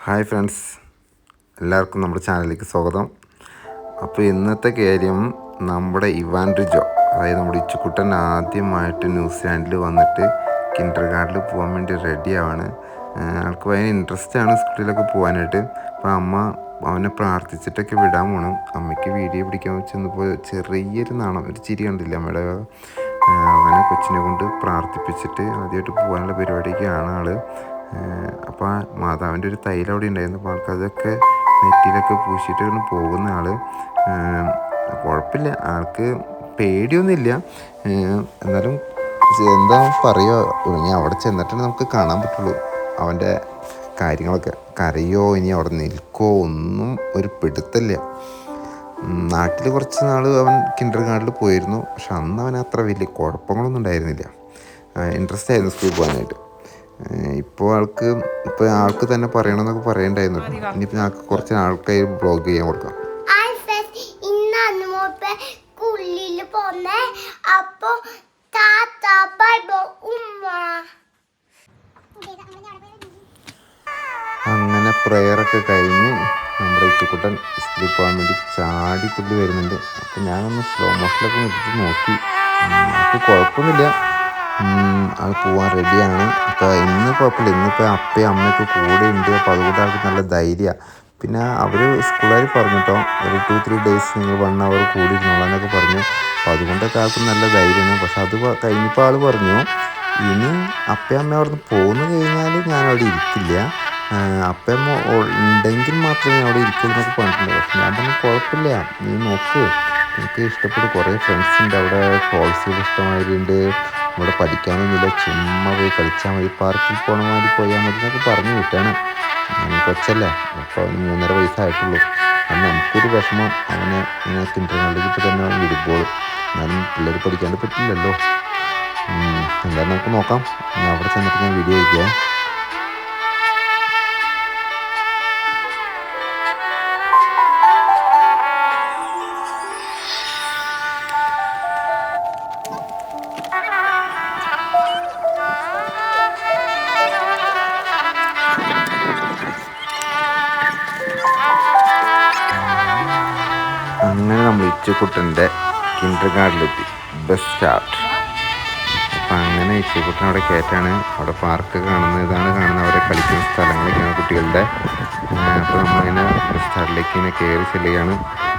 Hi friends, എല്ലാവർക്കും നമ്മുടെ ചാനലിലേക്ക് സ്വാഗതം. അപ്പോൾ ഇന്നത്തെ കാര്യം നമ്മുടെ ഇവാൻ റിജോ, അതായത് നമ്മുടെ ഇച്ചുക്കുട്ടൻ ആദ്യമായിട്ട് ന്യൂസിലാൻഡിൽ വന്നിട്ട് കിൻഡർ ഗാർഡനിൽ പോകാൻ വേണ്ടി റെഡിയാവാണ്. ആൾക്ക് ഭയങ്കര ഇൻട്രസ്റ്റാണ് സ്കൂളിലൊക്കെ പോകാനായിട്ട്. അപ്പോൾ അമ്മ അവനെ പ്രാർത്ഥിച്ചിട്ടൊക്കെ വിടാൻ പോകണം. അമ്മയ്ക്ക് വീഡിയോ പിടിക്കാൻ ചെന്നപ്പോൾ ചെറിയൊരു നാണം, ഒരു ചിരി കണ്ടില്ല അമ്മയുടെ. അവനെ കൊച്ചിനെ കൊണ്ട് പ്രാർത്ഥിപ്പിച്ചിട്ട് ആദ്യമായിട്ട് പോകാനുള്ള പരിപാടിയൊക്കെയാണ് ആൾ. അപ്പോൾ ആ മാതാവിൻ്റെ ഒരു തൈലം അവിടെ ഉണ്ടായിരുന്നു. അപ്പോൾ ആൾക്കതൊക്കെ നെറ്റിയിലൊക്കെ പൂശിയിട്ടാണ് പോകുന്ന ആൾ. കുഴപ്പമില്ല, ആൾക്ക് പേടിയൊന്നുമില്ല. എന്നാലും എന്താ പറയുക, ഇനി അവിടെ ചെന്നിട്ടാണ് നമുക്ക് കാണാൻ പറ്റുള്ളൂ അവൻ്റെ കാര്യങ്ങളൊക്കെ. കരയോ ഇനി അവിടെ നിൽക്കുമോ ഒന്നും ഒരു പിടുത്തമില്ല. നാട്ടിൽ കുറച്ച് നാൾ അവൻ കിൻഡർ ഗാർഡനിൽ പോയിരുന്നു. പക്ഷെ അന്ന് അവൻ അത്ര വലിയ കുഴപ്പങ്ങളൊന്നും ഉണ്ടായിരുന്നില്ല. ഇൻട്രസ്റ്റ് ആയിരുന്നു സ്കൂളിൽ പോകാനായിട്ട്. ഇപ്പോൾ ആൾക്ക് തന്നെ പറയണമെന്നൊക്കെ പറയണ്ടായിരുന്നു. ഇനിയിപ്പോൾ ഞങ്ങൾക്ക് കുറച്ച് ആൾക്കാർ ബ്ലോഗ് ചെയ്യാൻ കൊടുക്കാം. അങ്ങനെ പ്രെയറൊക്കെ കഴിഞ്ഞ് നമ്മുടെ ഇച്ചുക്കുട്ടൻ സ്കൂളിൽ പോകാൻ വേണ്ടി ചാടിത്തുള്ളി വരുന്നുണ്ട്. അപ്പോൾ ഞാനൊന്ന് സ്ലോ മോഷനിലൊക്കെ നിർത്തി നോക്കി. അപ്പോൾ കുഴപ്പമൊന്നുമില്ല, ആൾ പോകാൻ റെഡിയാണ്. ഇപ്പോൾ ഇന്ന് കുഴപ്പമില്ല, ഇന്നിപ്പോൾ അപ്പയും അമ്മയൊക്കെ കൂടെ ഉണ്ട്. അപ്പോൾ അതുകൊണ്ട് ആൾക്ക് നല്ല ധൈര്യമാണ്. പിന്നെ അവർ സ്കൂളുകാർ പറഞ്ഞിട്ടോ, ഒരു 2-3 ഡേയ്സ് നിങ്ങൾ 1 hour കൂടി ഇരുന്നോളാനൊക്കെ പറഞ്ഞു. അപ്പോൾ അതുകൊണ്ടൊക്കെ ആൾക്ക് നല്ല ധൈര്യമാണ്. പക്ഷെ അത് കഴിഞ്ഞപ്പോൾ ആൾ പറഞ്ഞു, ഇനി അപ്പയും അമ്മ അവിടെ നിന്ന് പോന്നു കഴിഞ്ഞാൽ ഞാൻ അവിടെ ഇരിക്കില്ല, അപ്പയമ്മ ഉണ്ടെങ്കിൽ മാത്രമേ അവിടെ ഇരിക്കുള്ളൂ എന്നൊക്കെ പറഞ്ഞിട്ടുണ്ട്. പക്ഷെ ഞാൻ പറഞ്ഞു കുഴപ്പമില്ല, നീ നോക്ക്, എനിക്ക് ഇഷ്ടപ്പെട്ട കുറേ ഫ്രണ്ട്സ് ഉണ്ട് അവിടെ, കോഴ്സുകൾ ഇഷ്ടമാതിരി ഉണ്ട്, ഇവിടെ പഠിക്കാനൊന്നുമില്ല, ചുമ്മാ പോയി കളിച്ചാൽ മതി, പാർക്കിൽ പോകണ മാതിരി പോയാൽ മതി എന്നൊക്കെ പറഞ്ഞു വിട്ടാണ്. കൊച്ചല്ലേ, അപ്പോൾ അവന് 3.5 വയസ്സായിട്ടുള്ളൂ. അത് നമുക്കൊരു വിഷമം, അവനെ ഇങ്ങനെ കിൻഡർഗാർഡനിലേക്ക് ഇപ്പോൾ തന്നെ വിടുമ്പോൾ. എന്നാലും പിള്ളേർ പഠിക്കാണ്ട് പറ്റില്ലല്ലോ. എന്തായാലും നമുക്ക് നോക്കാം. അവിടെ ചെന്നിട്ട് ഞാൻ വീഡിയോ അയക്കാം. അങ്ങനെ നമ്മൾ ഇച്ചുക്കുട്ടൻ്റെ കിൻഡർ ഗാർഡനിലെത്തി. Bus start. അപ്പം അങ്ങനെ ഇച്ചുക്കുട്ടൻ അവിടെ കയറ്റാണ്. അവിടെ പാർക്ക് ഇതാണ് കാണുന്നത്, അവരെ കളിക്കുന്ന സ്ഥലങ്ങളൊക്കെയാണ് കുട്ടികളുടെ. അപ്പോൾ നമ്മളിങ്ങനെ ബസ് സ്റ്റാൻഡിലേക്ക് ഇങ്ങനെ കയറി ചെല്ലുകയാണ്.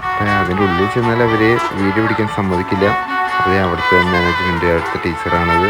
അപ്പോൾ അതിൻ്റെ ഉള്ളിൽ ചെന്നാൽ അവർ വീഡിയോ പിടിക്കാൻ സമ്മതിക്കില്ല. അപ്പോൾ അവിടുത്തെ മാനേജ്മെൻറ്റ്, അവിടുത്തെ ടീച്ചറാണത്.